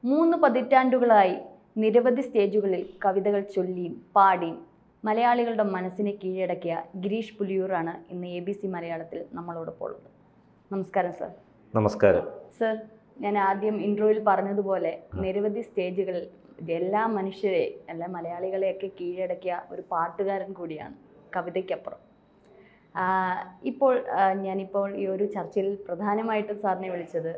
3 പതിറ്റാണ്ടുകളായി നിരവധി സ്റ്റേജുകളിൽ കവിതകൾ ചൊല്ലിയും പാടിയും മലയാളികളുടെ മനസ്സിനെ കീഴടക്കിയ ഗിരീഷ് പുലിയൂറാണ് ഇന്ന് ABC മലയാളത്തിൽ നമ്മളോടൊപ്പം ഉള്ളത്. നമസ്കാരം സർ. നമസ്കാരം സർ. ഞാൻ ആദ്യം ഇൻട്രോയിൽ പറഞ്ഞതുപോലെ നിരവധി സ്റ്റേജുകളിൽ എല്ലാ മനുഷ്യരെ എല്ലാ മലയാളികളെയൊക്കെ കീഴടക്കിയ ഒരു പാട്ടുകാരൻ കൂടിയാണ് കവിതയ്ക്കപ്പുറം. ഞാനിപ്പോൾ ഈ ഒരു ചർച്ചയിൽ പ്രധാനമായിട്ടും സാറിനെ വിളിച്ചത്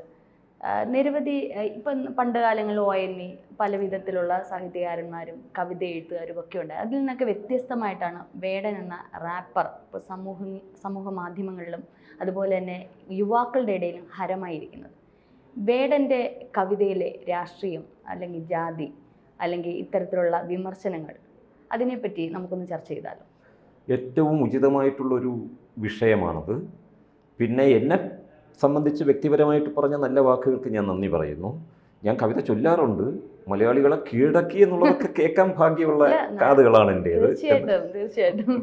നിരവധി ഇപ്പം പണ്ട് കാലങ്ങളിൽ ONV പല വിധത്തിലുള്ള സാഹിത്യകാരന്മാരും കവിത എഴുത്തുകാരും ഒക്കെ ഉണ്ട്. അതിൽ നിന്നൊക്കെ വ്യത്യസ്തമായിട്ടാണ് വേടൻ എന്ന റാപ്പർ ഇപ്പോൾ സമൂഹ മാധ്യമങ്ങളിലും അതുപോലെ തന്നെ യുവാക്കളുടെ ഇടയിലും ഹരമായിരിക്കുന്നത്. വേടൻ്റെ കവിതയിലെ രാഷ്ട്രീയം അല്ലെങ്കിൽ ജാതി അല്ലെങ്കിൽ ഇത്തരത്തിലുള്ള വിമർശനങ്ങൾ, അതിനെപ്പറ്റി നമുക്കൊന്ന് ചർച്ച ചെയ്താലോ? ഏറ്റവും ഉചിതമായിട്ടുള്ളൊരു വിഷയമാണത്. പിന്നെ എന്നെ സംബന്ധിച്ച് വ്യക്തിപരമായിട്ട് പറഞ്ഞ നല്ല വാക്കുകൾക്ക് ഞാൻ നന്ദി പറയുന്നു. ഞാൻ കവിത ചൊല്ലാറുണ്ട്. മലയാളികളെ കീഴടക്കി എന്നുള്ളതൊക്കെ കേൾക്കാൻ ഭാഗ്യമുള്ള കാതുകളാണ് എൻ്റേത്. തീർച്ചയായിട്ടും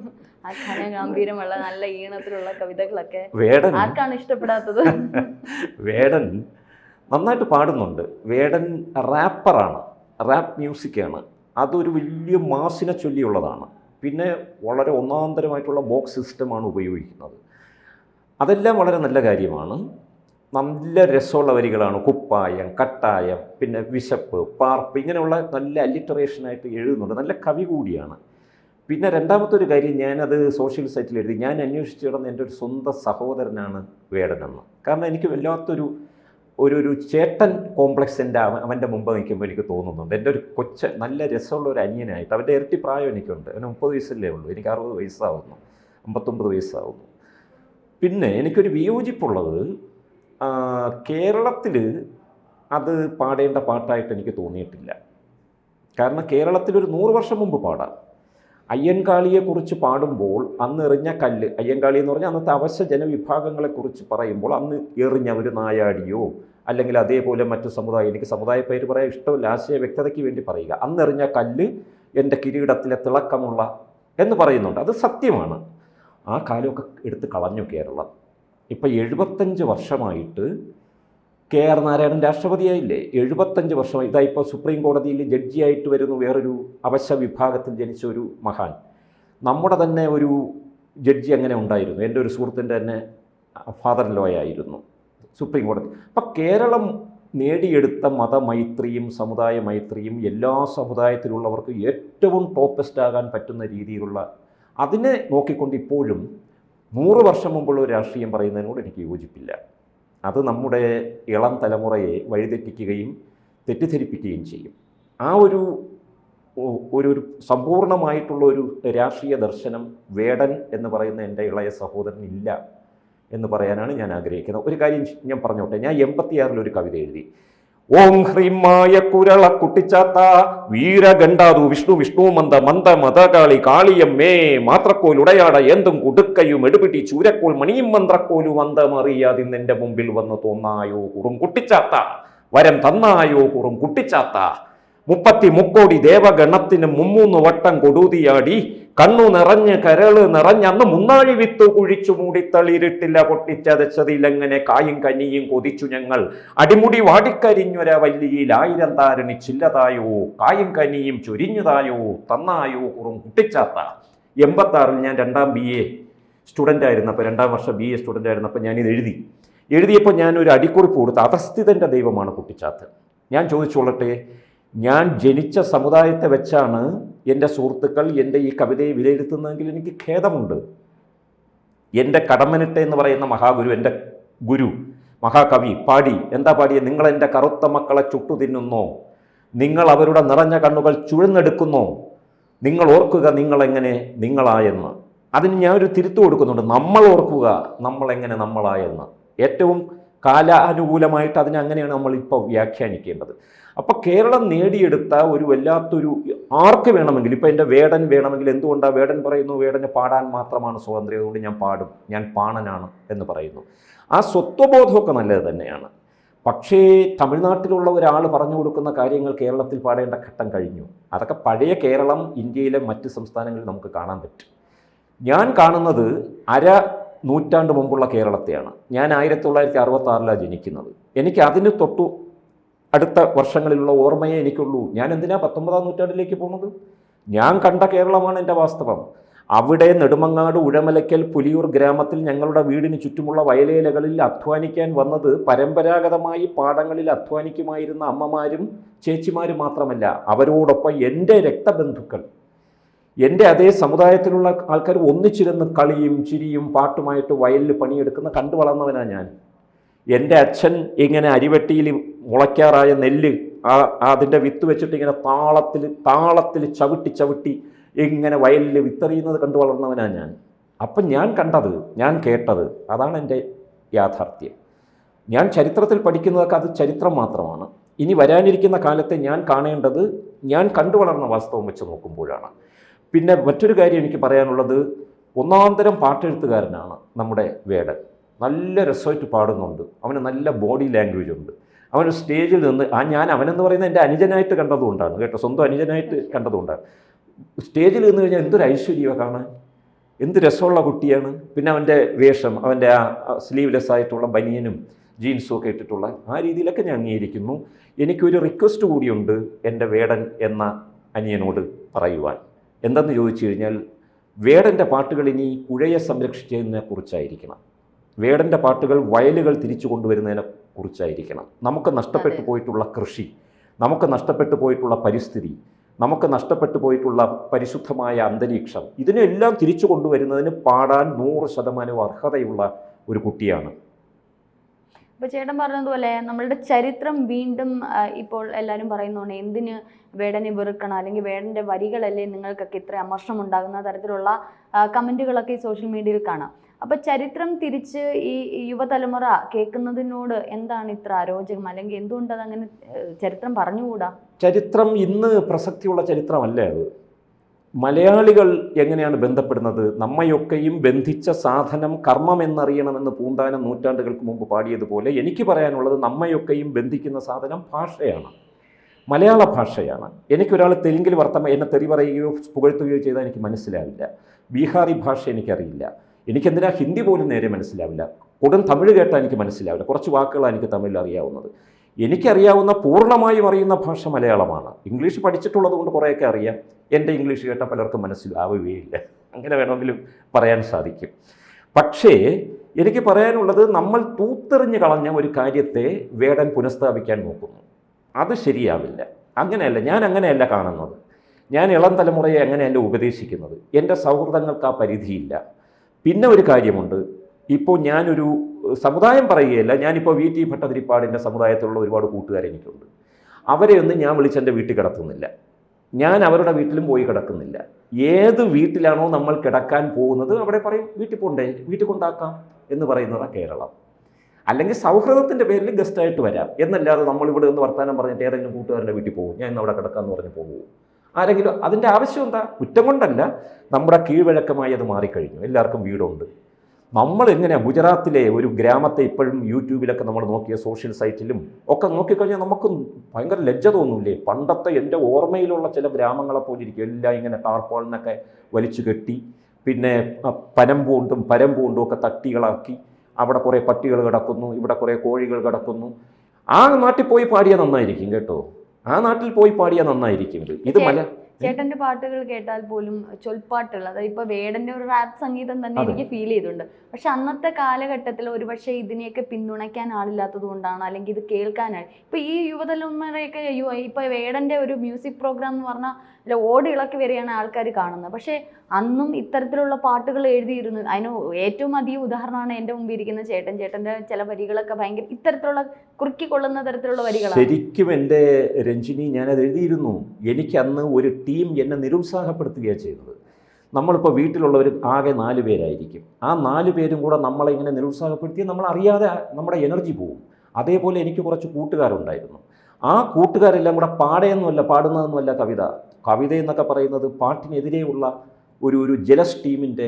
ആ ഘനഗാംഭീര്യമുള്ള നല്ല ഈണത്തിലുള്ള കവിതകളൊക്കെ വേടൻ ആർക്കാണ് ഇഷ്ടപ്പെടാത്തത്? വേടൻ നന്നായിട്ട് പാടുന്നുണ്ട്. വേടൻ റാപ്പറാണ്, റാപ്പ് മ്യൂസിക്കാണ്. അതൊരു വലിയ മാസിനെ ചൊല്ലിയുള്ളതാണ്. പിന്നെ വളരെ ഒന്നാന്തരമായിട്ടുള്ള ബോക്സ് സിസ്റ്റമാണ് ഉപയോഗിക്കുന്നത്. അതെല്ലാം വളരെ നല്ല കാര്യമാണ്. നല്ല രസമുള്ള വരികളാണ്. കുപ്പായം, കട്ടായം, പിന്നെ വിശപ്പ്, പാർപ്പ്, ഇങ്ങനെയുള്ള നല്ല അല്ലിറ്ററേഷനായിട്ട് എഴുതുന്നുണ്ട്. നല്ല കവി കൂടിയാണ്. പിന്നെ രണ്ടാമത്തെ ഒരു കാര്യം, ഞാനത് സോഷ്യൽ സൈറ്റിൽ എഴുതി. ഞാൻ അന്വേഷിച്ച് കിടന്ന എൻ്റെ ഒരു സ്വന്തം സഹോദരനാണ് വേടനെന്ന്. കാരണം എനിക്ക് വല്ലാത്തൊരു ഒരു ചേട്ടൻ കോംപ്ലക്സ് അവൻ്റെ മുമ്പ് നിൽക്കുമ്പോൾ എനിക്ക് തോന്നുന്നുണ്ട്. എൻ്റെ ഒരു നല്ല രസമുള്ള ഒരു അനിയനായിട്ട്. അവൻ്റെ ഇരട്ടി പ്രായം എനിക്കുണ്ട്. അവന് 30 വയസ്സല്ലേ ഉള്ളൂ. എനിക്ക് 60 വയസ്സാവുന്നു, 59 വയസ്സാവുന്നു. പിന്നെ എനിക്കൊരു വിയോജിപ്പുള്ളത്, കേരളത്തിൽ അത് പാടേണ്ട പാട്ടായിട്ട് എനിക്ക് തോന്നിയിട്ടില്ല. കാരണം കേരളത്തിലൊരു 100 വർഷം മുമ്പ് പാടാം. അയ്യൻകാളിയെക്കുറിച്ച് പാടുമ്പോൾ അന്ന് എറിഞ്ഞ കല്ല്, അയ്യൻകാളി എന്ന് പറഞ്ഞാൽ അന്നത്തെ അവശ്യ ജനവിഭാഗങ്ങളെക്കുറിച്ച് പറയുമ്പോൾ അന്ന് എറിഞ്ഞ ഒരു നായാടിയോ അല്ലെങ്കിൽ അതേപോലെ മറ്റു സമുദായം, എനിക്ക് സമുദായ പേര് പറയാൻ ഇഷ്ടമില്ല, ആശയ വ്യക്തതയ്ക്ക് വേണ്ടി പറയുക, അന്ന് എറിഞ്ഞ കല്ല് എൻ്റെ കിരീടത്തിലെ തിളക്കമുള്ള എന്ന് പറയുന്നുണ്ട്. അത് സത്യമാണ്. ആ കാലമൊക്കെ എടുത്ത് കളഞ്ഞു കേരളം. ഇപ്പം 75 വർഷമായിട്ട് KR നാരായണൻ രാഷ്ട്രപതിയായില്ലേ? 75 വർഷമായി. ഇതായിപ്പോൾ സുപ്രീം കോടതിയിൽ ജഡ്ജിയായിട്ട് വരുന്നു വേറൊരു അവശ്യ വിഭാഗത്തിൽ ജനിച്ച ഒരു മഹാൻ. നമ്മുടെ തന്നെ ഒരു ജഡ്ജി അങ്ങനെ ഉണ്ടായിരുന്നു. എൻ്റെ ഒരു സുഹൃത്തിൻ്റെ തന്നെ ഫാദർ ലോ ആയിരുന്നു സുപ്രീം കോടതി. അപ്പം കേരളം നേടിയെടുത്ത മതമൈത്രിയും സമുദായ മൈത്രിയും എല്ലാ സമുദായത്തിലുള്ളവർക്ക് ഏറ്റവും ടോപ്പസ്റ്റ് ആകാൻ പറ്റുന്ന രീതിയിലുള്ള, അതിനെ നോക്കിക്കൊണ്ട് ഇപ്പോഴും 100 വർഷം മുമ്പുള്ള ഒരു രാഷ്ട്രീയം പറയുന്നതിനോട് എനിക്ക് യോജിപ്പില്ല. അത് നമ്മുടെ ഇളം തലമുറയെ വഴിതെറ്റിക്കുകയും തെറ്റിദ്ധരിപ്പിക്കുകയും ചെയ്യും. ആ ഒരു സമ്പൂർണ്ണമായിട്ടുള്ള ഒരു രാഷ്ട്രീയ ദർശനം വേടൻ എന്ന് പറയുന്ന എൻ്റെ ഇളയ സഹോദരൻ ഇല്ല എന്ന് പറയാനാണ് ഞാൻ ആഗ്രഹിക്കുന്നത്. ഒരു കാര്യം ഞാൻ പറഞ്ഞോട്ടെ. ഞാൻ 86 ഒരു കവിത എഴുതി. ഓം ഹ്രീമായ കുരള കുട്ടിച്ചാത്ത വീരഗണ്ടാതു വിഷ്ണു വിഷ്ണു മന്ദ മന്ദ മതകാളി കാളിയമ്മേ മാത്രക്കോൽ ഉടയാട എന്തും കുടുക്കയും എടുപിടി ചൂരക്കോൽ മണിയും മന്ത്രക്കോലു വന്തമറിയാതിന്ന് എൻ്റെ മുമ്പിൽ വന്ന് തോന്നായോ കുറും കുട്ടിച്ചാത്ത വരം തന്നായോ കുറും കുട്ടിച്ചാത്ത 33 ദേവഗണത്തിന് 3 വട്ടം കൊടുതിയാടി കണ്ണു നിറഞ്ഞ് കരള് നിറഞ്ഞന്ന് മുന്നാഴി വിത്ത് കുഴിച്ചു മൂടിത്തളിരിട്ടില്ല പൊട്ടിച്ചതച്ചതിലെങ്ങനെ കായും കനിയും കൊതിച്ചു ഞങ്ങൾ അടിമുടി വാടിക്കരിഞ്ഞൊര വല്ലിയിൽ 1000 താരണിച്ചില്ലതായോ കായും കനിയും ചൊരിഞ്ഞതായോ തന്നായോ കുറും കുട്ടിച്ചാത്ത. 86 ഞാൻ 2ാം BA സ്റ്റുഡൻ്റ് ആയിരുന്നപ്പോൾ, 2ാം വർഷം BA സ്റ്റുഡൻ്റ് ആയിരുന്നപ്പോൾ ഞാനിത് എഴുതിയപ്പോൾ ഞാനൊരു അടിക്കുറിപ്പ് കൊടുത്ത് അധസ്ഥിതൻ്റെ ദൈവമാണ് കുട്ടിച്ചാത്ത്. ഞാൻ ചോദിച്ചോളട്ടെ, ഞാൻ ജനിച്ച സമുദായത്തെ വെച്ചാണ് എൻ്റെ സുഹൃത്തുക്കൾ എൻ്റെ ഈ കവിതയെ വിലയിരുത്തുന്നതെങ്കിൽ എനിക്ക് ഖേദമുണ്ട്. എൻ്റെ കടമ്മനിട്ട എന്ന് പറയുന്ന മഹാഗുരു, എൻ്റെ ഗുരു മഹാകവി എന്താ പാടിയത്? നിങ്ങൾ എൻ്റെ കറുത്ത മക്കളെ ചുട്ടു തിന്നുന്നോ, നിങ്ങൾ അവരുടെ നിറഞ്ഞ കണ്ണുകൾ ചുഴന്നെടുക്കുന്നോ, നിങ്ങൾ ഓർക്കുക നിങ്ങളെങ്ങനെ നിങ്ങളായെന്ന്. അതിന് ഞാനൊരു തിരുത്തു കൊടുക്കുന്നുണ്ട്. നമ്മൾ ഓർക്കുക നമ്മളെങ്ങനെ നമ്മളായെന്ന്. ഏറ്റവും കാലാനുകൂലമായിട്ട് അതിനെ അങ്ങനെയാണ് നമ്മളിപ്പോൾ വ്യാഖ്യാനിക്കേണ്ടത്. അപ്പോൾ കേരളം നേടിയെടുത്ത ഒരു വല്ലാത്തൊരു, ആർക്ക് വേണമെങ്കിൽ, ഇപ്പോൾ എൻ്റെ വേടൻ വേണമെങ്കിൽ, എന്തുകൊണ്ടാണ് വേടൻ പറയുന്നു വേടന് പാടാൻ മാത്രമാണ് സ്വാതന്ത്ര്യം, അതുകൊണ്ട് ഞാൻ പാടും, ഞാൻ പാണനാണ് എന്ന് പറയുന്നു. ആ സ്വത്വബോധമൊക്കെ നല്ലത് തന്നെയാണ്. പക്ഷേ തമിഴ്നാട്ടിലുള്ള ഒരാൾ പറഞ്ഞു കൊടുക്കുന്ന കാര്യങ്ങൾ കേരളത്തിൽ പാടേണ്ട ഘട്ടം കഴിഞ്ഞു. അതൊക്കെ പഴയ കേരളം ഇന്ത്യയിലെ മറ്റ് സംസ്ഥാനങ്ങളിൽ നമുക്ക് കാണാൻ പറ്റും. ഞാൻ കാണുന്നത് നൂറ്റാണ്ട് മുമ്പുള്ള കേരളത്തെയാണ്. ഞാൻ 1966 ജനിക്കുന്നത്. എനിക്ക് അതിന് തൊട്ടു അടുത്ത വർഷങ്ങളിലുള്ള ഓർമ്മയെ എനിക്കുള്ളൂ. ഞാൻ എന്തിനാ 19-ാം നൂറ്റാണ്ടിലേക്ക് പോകുന്നത്? ഞാൻ കണ്ട കേരളമാണ് എൻ്റെ വാസ്തവം. അവിടെ നെടുമങ്ങാട്, ഉഴമലയ്ക്കൽ, പുലിയൂർ ഗ്രാമത്തിൽ ഞങ്ങളുടെ വീടിന് ചുറ്റുമുള്ള വയലേലകളിൽ അധ്വാനിക്കാൻ വന്നത് പരമ്പരാഗതമായി പാടങ്ങളിൽ അധ്വാനിക്കുമായിരുന്ന അമ്മമാരും ചേച്ചിമാരും മാത്രമല്ല, അവരോടൊപ്പം എൻ്റെ രക്തബന്ധുക്കൾ, എൻ്റെ അതേ സമുദായത്തിലുള്ള ആൾക്കാർ ഒന്നിച്ചിരുന്ന് കളിയും ചിരിയും പാട്ടുമായിട്ട് വയലിൽ പണിയെടുക്കുന്ന കണ്ടു വളർന്നവനാണ് ഞാൻ. എൻ്റെ അച്ഛൻ ഇങ്ങനെ അരിവെട്ടിയിൽ മുളയ്ക്കാറായ നെല്ല് അതിൻ്റെ വിത്ത് വെച്ചിട്ട് ഇങ്ങനെ താളത്തിൽ ചവിട്ടി ഇങ്ങനെ വയലിൽ വിത്തെറിയുന്നത് കണ്ടു വളർന്നവനാണ് ഞാൻ. അപ്പം ഞാൻ കണ്ടത്, ഞാൻ കേട്ടത്, അതാണ് എൻ്റെ യാഥാർത്ഥ്യം. ഞാൻ ചരിത്രത്തിൽ പഠിക്കുന്നതൊക്കെ അത് ചരിത്രം മാത്രമാണ്. ഇനി വരാനിരിക്കുന്ന കാലത്തെ ഞാൻ കാണേണ്ടത് ഞാൻ കണ്ടു വളർന്ന വാസ്തവം വെച്ച് നോക്കുമ്പോഴാണ്. പിന്നെ മറ്റൊരു കാര്യം എനിക്ക് പറയാനുള്ളത്, ഒന്നാന്തരം പാട്ടെഴുത്തുകാരനാണ് നമ്മുടെ വേടൻ. നല്ല രസമായിട്ട് പാടുന്നുണ്ട്, അവന് നല്ല ബോഡി ലാംഗ്വേജ് ഉണ്ട്. അവൻ സ്റ്റേജിൽ നിന്ന് ഞാൻ അവനെന്ന് പറയുന്നത് എൻ്റെ അനുജനായിട്ട് കണ്ടതുകൊണ്ടാണ് കേട്ടോ, സ്വന്തം അനുജനായിട്ട് കണ്ടതുകൊണ്ടാണ്. സ്റ്റേജിൽ നിന്ന് കഴിഞ്ഞാൽ എന്തൊരു ഐശ്വര്യമാണ് കാണാൻ, എന്ത് രസമുള്ള കുട്ടിയാണ്. പിന്നെ അവൻ്റെ വേഷം, അവൻ്റെ ആ സ്ലീവ്ലെസ് ആയിട്ടുള്ള ബനിയനും ജീൻസും ഒക്കെ ഇട്ടിട്ടുള്ള ആ രീതിയിലൊക്കെ ഞാൻ അംഗീകരിക്കുന്നു. എനിക്കൊരു റിക്വസ്റ്റ് കൂടിയുണ്ട് എൻ്റെ വേടൻ എന്ന അനിയനോട് പറയുവാൻ. എന്തെന്ന് ചോദിച്ചു കഴിഞ്ഞാൽ, വേടൻ്റെ പാട്ടുകൾ ഇനി പുഴയെ സംരക്ഷിച്ചതിനെ കുറിച്ചായിരിക്കണം. വേടൻ്റെ പാട്ടുകൾ വയലുകൾ തിരിച്ചു കൊണ്ടുവരുന്നതിനെ കുറിച്ചായിരിക്കണം. നമുക്ക് നഷ്ടപ്പെട്ടു പോയിട്ടുള്ള കൃഷി, നമുക്ക് നഷ്ടപ്പെട്ടു പോയിട്ടുള്ള പരിസ്ഥിതി, നമുക്ക് നഷ്ടപ്പെട്ടു പോയിട്ടുള്ള പരിശുദ്ധമായ അന്തരീക്ഷം, ഇതിനെല്ലാം തിരിച്ചു കൊണ്ടുവരുന്നതിന് പാടാൻ 100% അർഹതയുള്ള ഒരു കുട്ടിയാണ്. ഇപ്പോൾ ചേട്ടൻ പറഞ്ഞതുപോലെ നമ്മളുടെ ചരിത്രം വീണ്ടും ഇപ്പോൾ എല്ലാവരും പറയുന്നുണ്ട്, എന്തിന് വേടനെ വെറുക്കണം, അല്ലെങ്കിൽ വേടൻ്റെ വരികളല്ലേ നിങ്ങൾക്കൊക്കെ ഇത്ര അമർഷം ഉണ്ടാകുന്ന തരത്തിലുള്ള കമൻറ്റുകളൊക്കെ ഈ സോഷ്യൽ മീഡിയയിൽ കാണാം. അപ്പോൾ ചരിത്രം തിരിച്ച് ഈ യുവതലമുറ കേൾക്കുന്നതിനോട് എന്താണ് ഇത്ര അരോചകം, അല്ലെങ്കിൽ എന്തുകൊണ്ട് അതങ്ങനെ ചരിത്രം പറഞ്ഞുകൂടാ? ചരിത്രം ഇന്ന് പ്രസക്തിയുള്ള ചരിത്രമല്ലേ അത്. മലയാളികൾ എങ്ങനെയാണ് ബന്ധപ്പെടുന്നത്? നമ്മയൊക്കെയും ബന്ധിച്ച സാധനം കർമ്മം എന്നറിയണമെന്ന് പൂന്താനം നൂറ്റാണ്ടുകൾക്ക് മുമ്പ് പാടിയതുപോലെ എനിക്ക് പറയാനുള്ളത്, നമ്മയൊക്കെയും ബന്ധിക്കുന്ന സാധനം ഭാഷയാണ്, മലയാള ഭാഷയാണ്. എനിക്കൊരാൾ തെലുങ്കിൽ എന്നെ തെറി പറയുകയോ പുകഴ്ത്തുകയോ ചെയ്താൽ എനിക്ക് മനസ്സിലാവില്ല. ബീഹാറി ഭാഷ എനിക്കറിയില്ല. എനിക്കെന്തിനാ ഹിന്ദി പോലും നേരെ മനസ്സിലാവില്ല. ഉടൻ തമിഴ് കേട്ടാൽ എനിക്ക് മനസ്സിലാവില്ല. കുറച്ച് വാക്കുകളാണ് എനിക്ക് തമിഴിൽ അറിയാവുന്നത്. എനിക്കറിയാവുന്ന പൂർണ്ണമായും അറിയുന്ന ഭാഷ മലയാളമാണ്. ഇംഗ്ലീഷ് പഠിച്ചിട്ടുള്ളത് കൊണ്ട് കുറേയൊക്കെ അറിയാം. എൻ്റെ ഇംഗ്ലീഷ് കേട്ടാൽ പലർക്കും മനസ്സിലാവുകയില്ല. അങ്ങനെ വേണമെങ്കിലും പറയാൻ സാധിക്കും. പക്ഷേ എനിക്ക് പറയാനുള്ളത്, നമ്മൾ തൂത്തെറിഞ്ഞ് കളഞ്ഞ ഒരു കാര്യത്തെ വേടൻ പുനഃസ്ഥാപിക്കാൻ നോക്കുന്നു. അത് ശരിയാവില്ല. അങ്ങനെയല്ല, ഞാൻ അങ്ങനെയല്ല കാണുന്നത്. ഞാൻ ഇളം തലമുറയെ അങ്ങനെയല്ല ഉപദേശിക്കുന്നത്. എൻ്റെ സൗഹൃദങ്ങൾക്ക് ആ പരിധിയില്ല. പിന്നെ ഒരു കാര്യമുണ്ട്, ഇപ്പോൾ ഞാനൊരു സമുദായം പറയുകയല്ല, ഞാനിപ്പോൾ VT ഭട്ടതിരിപ്പാടിൻ്റെ സമുദായത്തിലുള്ള ഒരുപാട് കൂട്ടുകാർ എനിക്കുണ്ട്. അവരെയൊന്നും ഞാൻ വിളിച്ചെൻ്റെ വീട്ടിൽ കിടത്തുന്നില്ല. ഞാൻ അവരുടെ വീട്ടിലും പോയി കിടക്കുന്നില്ല. ഏത് വീട്ടിലാണോ നമ്മൾ കിടക്കാൻ പോകുന്നത് അവിടെ പറയും വീട്ടിൽ പോണ്ടേ, വീട്ടിൽ കൊണ്ടാക്കാം എന്ന് പറയുന്നതാണ് കേരളം. അല്ലെങ്കിൽ സൗഹൃദത്തിൻ്റെ പേരിൽ ഗസ്റ്റായിട്ട് വരാം എന്നല്ലാതെ നമ്മളിവിടെ ഒന്ന് വർത്തമാനം പറഞ്ഞിട്ട് ഏതെങ്കിലും കൂട്ടുകാരുടെ വീട്ടിൽ പോകും, ഞാൻ ഇന്ന് അവിടെ കിടക്കാമെന്ന് പറഞ്ഞ് പോകുമോ? ആരെങ്കിലും അതിൻ്റെ ആവശ്യം എന്താ? കുറ്റം കൊണ്ടല്ല, നമ്മുടെ കീഴ്വഴക്കമായി അത് മാറിക്കഴിഞ്ഞു. എല്ലാവർക്കും വീടുണ്ട്. നമ്മൾ എങ്ങനെയാണ് ഗുജറാത്തിലെ ഒരു ഗ്രാമത്തെ ഇപ്പോഴും യൂട്യൂബിലൊക്കെ നമ്മൾ നോക്കിയ സോഷ്യൽ സൈറ്റിലും ഒക്കെ നോക്കിക്കഴിഞ്ഞാൽ നമുക്ക് ഭയങ്കര ലജ്ജ തോന്നൂലേ? പണ്ടത്തെ എൻ്റെ ഓർമ്മയിലുള്ള ചില ഗ്രാമങ്ങളെ പോലെ ഇരിക്കും. എല്ലാം ഇങ്ങനെ ടാർപോളിനൊക്കെ വലിച്ചു കെട്ടി, പിന്നെ പരമ്പുകൊണ്ടും ഒക്കെ തട്ടികളാക്കി, അവിടെ കുറേ പട്ടികൾ കിടക്കുന്നു, ഇവിടെ കുറേ കോഴികൾ കിടക്കുന്നു. ആ നാട്ടിൽ പോയി പാടിയാൽ നന്നായിരിക്കും കേട്ടോ, ആ നാട്ടിൽ പോയി പാടിയാൽ നന്നായിരിക്കും. ഇത് ചേട്ടൻ്റെ പാട്ടുകൾ കേട്ടാൽ പോലും ചൊൽപ്പാട്ടുകൾ, അതായത് ഇപ്പോൾ വേടൻ്റെ ഒരു റാപ്പ് സംഗീതം തന്നെ എനിക്ക് ഫീൽ ചെയ്തിട്ടുണ്ട്. പക്ഷെ അന്നത്തെ കാലഘട്ടത്തിൽ ഒരുപക്ഷെ ഇതിനെയൊക്കെ പിന്തുണയ്ക്കാൻ ആളില്ലാത്തത് കൊണ്ടാണ്, അല്ലെങ്കിൽ ഇത് കേൾക്കാനായി ഇപ്പോൾ ഈ യുവതലമുറയൊക്കെ ഇപ്പോൾ വേടൻ്റെ ഒരു മ്യൂസിക് പ്രോഗ്രാം എന്ന് പറഞ്ഞാൽ ഓടി ഇളക്കി വരികയാണ് ആൾക്കാർ കാണുന്നത്. പക്ഷേ അന്നും ഇത്തരത്തിലുള്ള പാട്ടുകൾ എഴുതിയിരുന്നു. അതിന് ഏറ്റവും അധികം ഉദാഹരണമാണ് എൻ്റെ മുമ്പിൽ ഇരിക്കുന്ന ചേട്ടൻ്റെ ചില വരികളൊക്കെ ഭയങ്കര ഇത്തരത്തിലുള്ള കുറുക്കിക്കൊള്ളുന്ന തരത്തിലുള്ള വരികളാണ്. ശരിക്കും എൻ്റെ രഞ്ജിനി, ഞാനത് എഴുതിയിരുന്നു. എനിക്ക് അന്ന് ഒരു ടീം എന്നെ നിരുത്സാഹപ്പെടുത്തുകയാണ് ചെയ്തത്. നമ്മളിപ്പോൾ വീട്ടിലുള്ളവർ ആകെ 4 പേരായിരിക്കും. ആ 4 പേരും കൂടെ നമ്മളെ ഇങ്ങനെ നിരുത്സാഹപ്പെടുത്തി നമ്മൾ അറിയാതെ നമ്മുടെ എനർജി പോകും. അതേപോലെ എനിക്ക് കുറച്ച് കൂട്ടുകാരുണ്ടായിരുന്നു. ആ കൂട്ടുകാരെല്ലാം കൂടെ പാടുന്നതൊന്നുമല്ല കവിത എന്നൊക്കെ പറയുന്നത് പാട്ടിനെതിരെയുള്ള ഒരു ജലസ് ടീമിൻ്റെ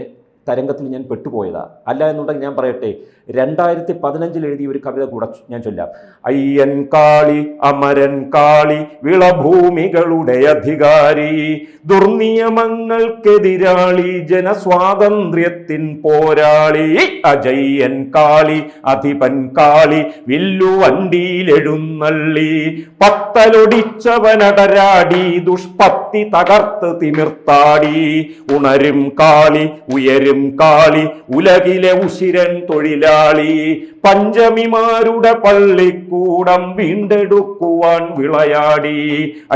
തരംഗത്തിൽ ഞാൻ പെട്ടുപോയതാ. അല്ല എന്നുണ്ടെങ്കിൽ ഞാൻ പറയട്ടെ, 2015 എഴുതിയ ഒരു കവിത കൂടെ ഞാൻ ചൊല്ലാം. അയ്യൻ കാളി അമരൻ കാളി വിളഭൂമികളുടെ അധികാരി, ദുർനിയമങ്ങൾക്കെതിരാളി, ജനസ്വാതന്ത്ര്യത്തിൻ പോരാളി, അജയ്യൻ കാളി അധിപൻ കാളി വില്ലുവണ്ടിയിലെഴുന്നള്ളി, പത്തലൊടിച്ചവനടരാടി ദുഷ്പത്തി തകർത്ത് തിമിർത്താടി, ഉണരും കാളി ഉയരും കാളി ഉലകിലെ ഉശിരൻ തൊഴിലാളി, പഞ്ചമിമാരുടെ പള്ളിക്കൂടം വീണ്ടെടുക്കുവാൻ വിളയാടി,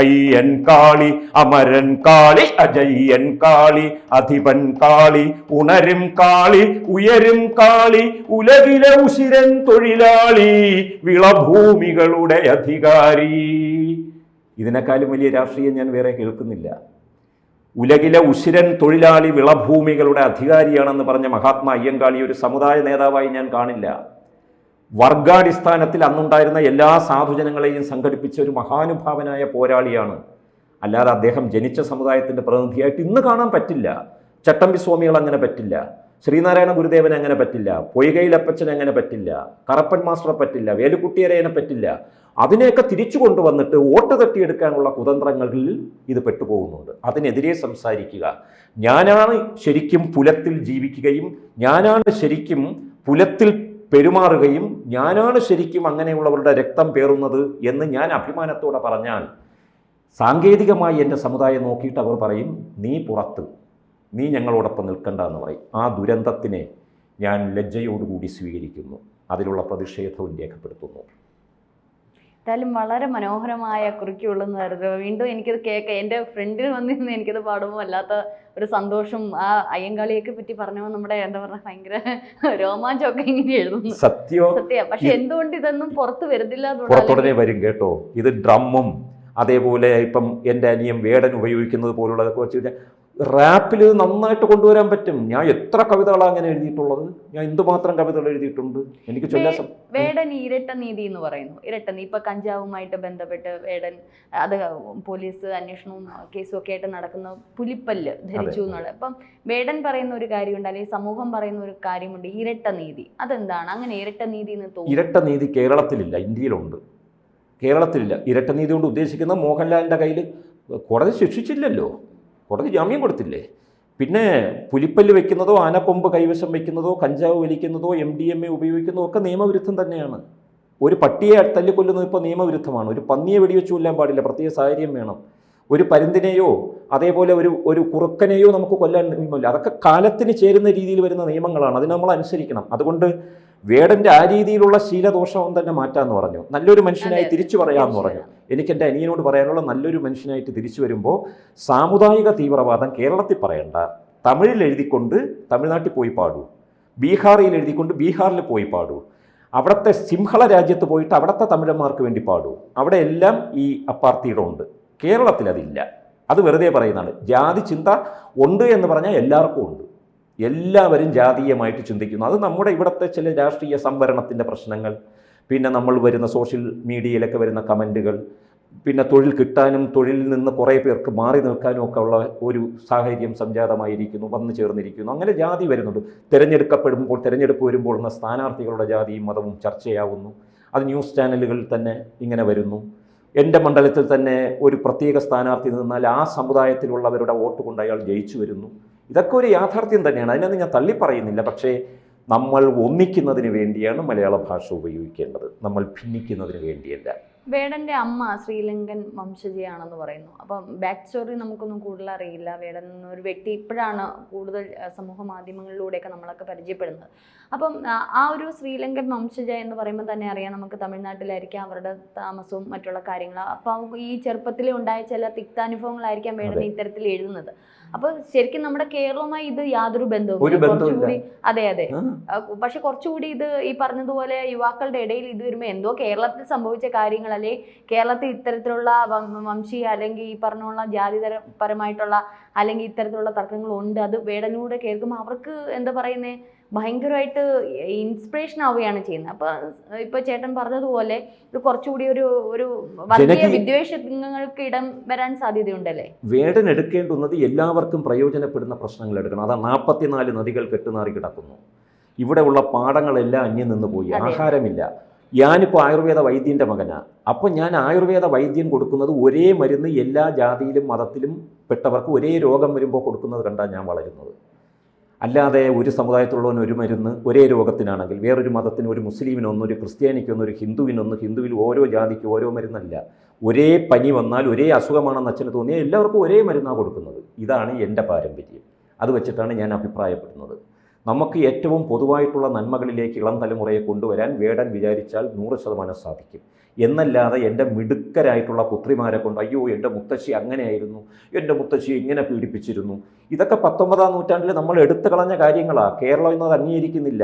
അയ്യൻ കാളി അമരൻ കാളി അജയ്യൻ കാളി അധിപൻ കാളി, ഉണരും കാളി ഉയരും കാളി ഉലകിലെ ഉശിരൻ തൊഴിലാളി, വിളഭൂമികളുടെ അധികാരി. ഇതിനേക്കാളും വലിയ രാഷ്ട്രീയം ഞാൻ വേറെ കേൾക്കുന്നില്ല. ഉലകിലെ ഉശിരൻ തൊഴിലാളി വിളഭൂമികളുടെ അധികാരിയാണെന്ന് പറഞ്ഞ മഹാത്മാ അയ്യങ്കാളി ഒരു സമുദായ നേതാവായി ഞാൻ കാണില്ല. വർഗാടിസ്ഥാനത്തിൽ അന്നുണ്ടായിരുന്ന എല്ലാ സാധുജനങ്ങളെയും സംഘടിപ്പിച്ച ഒരു മഹാനുഭാവനായ പോരാളിയാണ്. അല്ലാതെ അദ്ദേഹം ജനിച്ച സമുദായത്തിൻ്റെ പ്രതിനിധിയായിട്ട് ഇന്ന് കാണാൻ പറ്റില്ല. ചട്ടമ്പി സ്വാമികൾ അങ്ങനെ പറ്റില്ല, ശ്രീനാരായണ ഗുരുദേവൻ അങ്ങനെ പറ്റില്ല, പൊയ്കയിലപ്പച്ചൻ അങ്ങനെ പറ്റില്ല, കറപ്പൻ മാസ്റ്ററെ പറ്റില്ല, വേലുക്കുട്ടിയരയനെ പറ്റില്ല. അതിനെയൊക്കെ തിരിച്ചു കൊണ്ടുവന്നിട്ട് വോട്ട് തട്ടിയെടുക്കാനുള്ള കുതന്ത്രങ്ങളിൽ ഇത് പെട്ടുപോകുന്നുണ്ട്. അതിനെതിരെ സംസാരിക്കുക. ഞാനാണ് ശരിക്കും പുലത്തിൽ ജീവിക്കുകയും ഞാനാണ് ശരിക്കും പുലത്തിൽ പെരുമാറുകയും ഞാനാണ് ശരിക്കും അങ്ങനെയുള്ളവരുടെ രക്തം പേറുന്നത് എന്ന് ഞാൻ അഭിമാനത്തോടെ പറഞ്ഞാൽ സാങ്കേതികമായി എൻ്റെ സമുദായം നോക്കിയിട്ട് അവർ പറയും, നീ പുറത്ത്, നീ ഞങ്ങളോടൊപ്പം നിൽക്കണ്ട എന്ന് പറയും. ആ ദുരന്തത്തിനെ ഞാൻ ലജ്ജയോടുകൂടി സ്വീകരിക്കുന്നു, അതിലുള്ള പ്രതിഷേധവും രേഖപ്പെടുത്തുന്നു. എന്തായാലും വളരെ മനോഹരമായ കുറിക്കുള്ളെന്ന് കരുതുക. വീണ്ടും എനിക്കത് കേൾക്കാം, എൻ്റെ ഫ്രണ്ടിൽ വന്നിരുന്ന് എനിക്കത് പാടുമ്പോൾ വല്ലാത്ത ഒരു സന്തോഷം. ആ അയ്യങ്കാളിയൊക്കെ പറ്റി പറഞ്ഞപ്പോൾ നമ്മുടെ എന്താ പറയുക ഭയങ്കര രോമാഞ്ചമൊക്കെ ഇങ്ങനെ എഴുതുന്നു. സത്യം. പക്ഷെ എന്തുകൊണ്ട് ഇതൊന്നും പുറത്ത് വരുന്നില്ല? പുറത്തുടനെ വരും കേട്ടോ. ഇത് ഡ്രമ്മും അതേപോലെ ഇപ്പം എൻ്റെ അനിയൻ വേടൻ ഉപയോഗിക്കുന്നത് പോലുള്ളതൊക്കെ വെച്ച് കഴിഞ്ഞാൽ റാപ്പിൽ നന്നായിട്ട് കൊണ്ടുവരാൻ പറ്റും. ഞാൻ എത്ര കവിതകളാണ് അങ്ങനെ എഴുതിയിട്ടുള്ളത്, ഞാൻ എന്തുമാത്രം കവിതകൾ എഴുതിയിട്ടുണ്ട്. എനിക്ക് ചൊല്ലാൻ വേടൻ ഇരട്ട നീതി എന്ന് പറയുന്നു. ഇരട്ട നീതി ഇപ്പൊ കഞ്ചാവുമായിട്ട് ബന്ധപ്പെട്ട് വേടൻ അത് പോലീസ് അന്വേഷണവും കേസും ഒക്കെ ആയിട്ട് നടക്കുന്ന പുലിപ്പല്ല് ധരിച്ചു എന്നുള്ളത്. അപ്പം വേടൻ പറയുന്ന ഒരു കാര്യമുണ്ട്, അല്ലെങ്കിൽ സമൂഹം പറയുന്ന ഒരു കാര്യമുണ്ട്, ഇരട്ട നീതി. അതെന്താണ് അങ്ങനെ ഇരട്ട നീതി എന്ന് തോന്നുന്നു? ഇരട്ട നീതി കേരളത്തിലില്ല, ഇന്ത്യയിലുണ്ട്. കേരളത്തിലില്ല. ഇരട്ട നീതി കൊണ്ട് ഉദ്ദേശിക്കുന്ന മോഹൻലാലിൻ്റെ കയ്യിൽ കോടതി ശിക്ഷിച്ചില്ലല്ലോ, കോടതി ജാമ്യം കൊടുത്തില്ലേ. പിന്നെ പുലിപ്പല്ല് വെക്കുന്നതോ ആനക്കൊമ്പ് കൈവശം വെക്കുന്നതോ കഞ്ചാവ് വലിക്കുന്നതോ MDMA ഉപയോഗിക്കുന്നതോ ഒക്കെ നിയമവിരുദ്ധം തന്നെയാണ്. ഒരു പട്ടിയെ തല്ലിക്കൊല്ലുന്നത് ഇപ്പോൾ നിയമവിരുദ്ധമാണ്. ഒരു പന്നിയെ വെടിവെച്ച് കൊല്ലാൻ പാടില്ല, പ്രത്യേക സാഹചര്യം വേണം. ഒരു പരുന്തിനെയോ അതേപോലെ ഒരു കുറുക്കനെയോ നമുക്ക് കൊല്ലാൻ നിയമമില്ല. അതൊക്കെ കാലത്തിന് ചേരുന്ന രീതിയിൽ വരുന്ന നിയമങ്ങളാണ്, അതിന് നമ്മൾ അനുസരിക്കണം. അതുകൊണ്ട് വേടൻ്റെ ആ രീതിയിലുള്ള ശീലദോഷം തന്നെ മാറ്റാമെന്ന് പറഞ്ഞു. നല്ലൊരു മനുഷ്യനായി തിരിച്ചു പറയാമെന്ന് പറഞ്ഞു. എനിക്ക് എൻ്റെ അനിയനോട് പറയാനുള്ള, നല്ലൊരു മനുഷ്യനായിട്ട് തിരിച്ചു വരുമ്പോൾ സാമുദായിക തീവ്രവാദം കേരളത്തിൽ പറയണ്ട, തമിഴിൽ എഴുതിക്കൊണ്ട് തമിഴ്നാട്ടിൽ പോയി പാടൂ, ബീഹാറിൽ എഴുതിക്കൊണ്ട് ബീഹാറിൽ പോയി പാടൂ, അവിടുത്തെ സിംഹള രാജ്യത്ത് പോയിട്ട് അവിടുത്തെ തമിഴന്മാർക്ക് വേണ്ടി പാടൂ. അവിടെ എല്ലാം ഈ അപ്പാർത്തിയുടെ ഉണ്ട്. കേരളത്തിൽ അതില്ല. അത് വെറുതെ പറയുന്നതാണ്. ജാതി ചിന്ത ഉണ്ട് എന്ന് പറഞ്ഞാൽ എല്ലാവർക്കും ഉണ്ട്. എല്ലാവരും ജാതീയമായിട്ട് ചിന്തിക്കുന്നു. അത് നമ്മുടെ ഇവിടുത്തെ ചില രാഷ്ട്രീയ സംവരണത്തിൻ്റെ പ്രശ്നങ്ങൾ, പിന്നെ നമ്മൾ വരുന്ന സോഷ്യൽ മീഡിയയിലൊക്കെ വരുന്ന കമൻറ്റുകൾ, പിന്നെ തൊഴിൽ കിട്ടാനും തൊഴിലിൽ നിന്ന് കുറേ പേർക്ക് മാറി നിൽക്കാനും ഒക്കെ ഉള്ള ഒരു സാഹചര്യം സംജാതമായിരിക്കുന്നു, വന്നു ചേർന്നിരിക്കുന്നു. അങ്ങനെ ജാതി വരുന്നുണ്ട്. തിരഞ്ഞെടുപ്പ് വരുമ്പോൾ എന്ന സ്ഥാനാർത്ഥികളുടെ ജാതിയും മതവും ചർച്ചയാവുന്നു. അത് ന്യൂസ് ചാനലുകളിൽ തന്നെ ഇങ്ങനെ വരുന്നു. എൻ്റെ മണ്ഡലത്തിൽ തന്നെ ഒരു പ്രത്യേക സ്ഥാനാർത്ഥി നിന്നാൽ ആ സമുദായത്തിലുള്ളവരുടെ വോട്ട് കൊണ്ട് അയാൾ ജയിച്ചു വരുന്നു. ഇതൊക്കെ ഒരു യാഥാർത്ഥ്യം തന്നെയാണ്, അതിനൊന്നും ഞാൻ തള്ളിപ്പറയുന്നില്ല. പക്ഷേ നമ്മൾ ഒന്നിക്കുന്നതിന് വേണ്ടിയാണ് മലയാള ഭാഷ ഉപയോഗിക്കേണ്ടത്, നമ്മൾ ഭിന്നിക്കുന്നതിന് വേണ്ടിയല്ല. വേടൻ്റെ അമ്മ ശ്രീലങ്കൻ വംശജയാണെന്ന് പറയുന്നു. അപ്പം ബാക്ക് സ്റ്റോറി നമുക്കൊന്നും കൂടുതൽ അറിയില്ല. വേടൻ എന്നൊരു വ്യക്തി ഇപ്പോഴാണ് കൂടുതൽ സമൂഹ മാധ്യമങ്ങളിലൂടെയൊക്കെ നമ്മളൊക്കെ പരിചയപ്പെടുന്നത്. അപ്പം ആ ഒരു ശ്രീലങ്കൻ വംശജ എന്ന് പറയുമ്പോൾ തന്നെ അറിയാം, നമുക്ക് തമിഴ്നാട്ടിലായിരിക്കാം അവരുടെ താമസവും മറ്റുള്ള കാര്യങ്ങൾ. അപ്പം ഈ ചെറുപ്പത്തിൽ ഉണ്ടായ ചില തിക്താനുഭവങ്ങളായിരിക്കാം വേടൻ ഇത്തരത്തിൽ എഴുതുന്നത്. അപ്പൊ ശരിക്കും നമ്മുടെ കേരളവുമായി ഇത് യാതൊരു ബന്ധവും കുറച്ചുകൂടി അതെ. പക്ഷെ കുറച്ചുകൂടി ഇത് ഈ പറഞ്ഞതുപോലെ യുവാക്കളുടെ ഇടയിൽ ഇത് വരുമ്പോൾ എന്തോ കേരളത്തിൽ സംഭവിച്ച കാര്യങ്ങൾ, അല്ലെ കേരളത്തിൽ ഇത്തരത്തിലുള്ള വംശീയ അല്ലെങ്കിൽ ഈ പറഞ്ഞുള്ള ജാതിപരമായിട്ടുള്ള അല്ലെങ്കിൽ ഇത്തരത്തിലുള്ള തർക്കങ്ങളുണ്ട്, അത് വേടനൂടെ കേൾക്കുമ്പോൾ അവർക്ക് എന്താ പറയുന്നത്, ഭയങ്കരമായിട്ട് ഇൻസ്പിറേഷൻ ആവുകയാണ് ചെയ്യുന്നത്. അപ്പോൾ ഇപ്പോൾ ചേട്ടൻ പറഞ്ഞതുപോലെ ഇത് കുറച്ചുകൂടി ഒരു വർഗീയ വിദ്വേഷങ്ങൾക്ക് ഇടം വരാൻ സാധ്യതയുണ്ടല്ലേ? വേടൻ എടുക്കേണ്ടുന്നത് എല്ലാവർക്കും പ്രയോജനപ്പെടുന്ന പ്രശ്നങ്ങൾ എടുക്കണം. അതാ 44 നദികൾ കെട്ടുനാറി കിടക്കുന്നു. ഇവിടെ ഉള്ള പാടങ്ങളെല്ലാം അന്യം നിന്ന് പോയി, ആഹാരമില്ല. ഞാനിപ്പോൾ ആയുർവേദ വൈദ്യൻ്റെ മകനാണ്. അപ്പോൾ ഞാൻ ആയുർവേദ വൈദ്യം കൊടുക്കുന്നത് ഒരേ മരുന്ന് എല്ലാ ജാതിയിലും മതത്തിലും പെട്ടവർക്ക് ഒരേ രോഗം വരുമ്പോൾ കൊടുക്കുന്നത് കണ്ടാണ് ഞാൻ വളരുന്നത്. അല്ലാതെ ഒരു സമുദായത്തിലുള്ളവന് ഒരു മരുന്ന് ഒരേ രോഗത്തിനാണെങ്കിൽ വേറൊരു മതത്തിന്, ഒരു മുസ്ലിമിനൊന്ന്, ഒരു ക്രിസ്ത്യാനിക്കൊന്ന്, ഒരു ഹിന്ദുവിനൊന്ന്, ഹിന്ദുവിൽ ഓരോ ജാതിക്ക് ഓരോ മരുന്നല്ല. ഒരേ പനി വന്നാൽ ഒരേ അസുഖമാണെന്ന് അച്ഛന് തോന്നിയാൽ എല്ലാവർക്കും ഒരേ മരുന്നാണ് കൊടുക്കുന്നത്. ഇതാണ് എൻ്റെ പാരമ്പര്യം. അത് വെച്ചിട്ടാണ് ഞാൻ അഭിപ്രായപ്പെടുന്നത്. നമുക്ക് ഏറ്റവും പൊതുവായിട്ടുള്ള നന്മകളിലേക്ക് ഇളം തലമുറയെ കൊണ്ടുവരാൻ വേടൻ വിചാരിച്ചാൽ 100% സാധിക്കും. എന്നല്ലാതെ എൻ്റെ മിടുക്കരായിട്ടുള്ള പുത്രിമാരെ കൊണ്ട് അയ്യോ എൻ്റെ മുത്തശ്ശി അങ്ങനെയായിരുന്നു, എൻ്റെ മുത്തശ്ശി ഇങ്ങനെ പീഡിപ്പിച്ചിരുന്നു, ഇതൊക്കെ 19-ാം നൂറ്റാണ്ടിൽ നമ്മൾ എടുത്തു കളഞ്ഞ കാര്യങ്ങളാണ്. കേരളം ഇന്നത് അംഗീകരിക്കുന്നില്ല.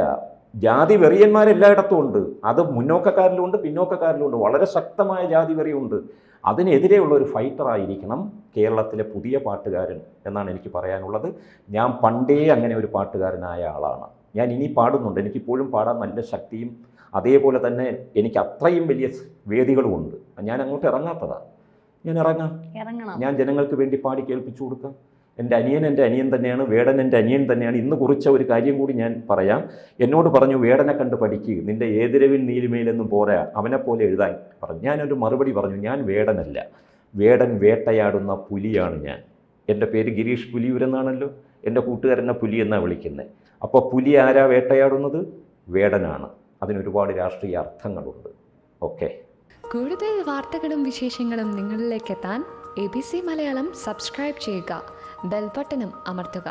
ജാതി വെറിയന്മാരെല്ലായിടത്തും ഉണ്ട്. അത് മുന്നോക്കക്കാരിലുണ്ട്, പിന്നോക്കക്കാരിലുണ്ട്. വളരെ ശക്തമായ ജാതി വെറിയുണ്ട്. അതിനെതിരെയുള്ള ഒരു ഫൈറ്ററായിരിക്കണം കേരളത്തിലെ പുതിയ പാട്ടുകാരൻ എന്നാണ് എനിക്ക് പറയാനുള്ളത്. ഞാൻ പണ്ടേ അങ്ങനെ ഒരു പാട്ടുകാരനായ ആളാണ്. ഞാൻ ഇനി പാടുന്നുണ്ട്. എനിക്കിപ്പോഴും പാടാൻ നല്ല ശക്തിയും അതേപോലെ തന്നെ എനിക്ക് അത്രയും വലിയ വേദികളുമുണ്ട്. ഞാൻ അങ്ങോട്ട് ഇറങ്ങാത്തതാണ്. ഞാൻ ഇറങ്ങാം. ഞാൻ ജനങ്ങൾക്ക് വേണ്ടി പാടി കേൾപ്പിച്ചു കൊടുക്കാം. എൻ്റെ അനിയൻ തന്നെയാണ്. വേടൻ എൻ്റെ അനിയൻ തന്നെയാണ്. ഇന്ന് കുറിച്ച ഒരു കാര്യം കൂടി ഞാൻ പറയാം. എന്നോട് പറഞ്ഞു, വേടനെ കണ്ട് പഠിക്കുക, നിൻ്റെ ഏതിരവിൻ നീലിമയിലെന്നും പോരാ, അവനെപ്പോലെ എഴുതാൻ പറഞ്ഞു. ഞാനൊരു മറുപടി പറഞ്ഞു, ഞാൻ വേടനല്ല, വേടൻ വേട്ടയാടുന്ന പുലിയാണ് ഞാൻ. എൻ്റെ പേര് ഗിരീഷ് പുലിയൂരെന്നാണല്ലോ. എൻ്റെ കൂട്ടുകാരനെ പുലി എന്നാണ് വിളിക്കുന്നത്. അപ്പോൾ പുലി ആരാ വേട്ടയാടുന്നത്? വേടനാണ്. അതിനൊരുപാട് രാഷ്ട്രീയ അർത്ഥങ്ങളുണ്ട്. ഓക്കെ. കൂടുതൽ വാർത്തകളും വിശേഷങ്ങളും നിങ്ങളിലേക്ക് എത്താൻ ABC മലയാളം സബ്സ്ക്രൈബ് ചെയ്യുക, ബെൽ ബട്ടണും അമർത്തുക.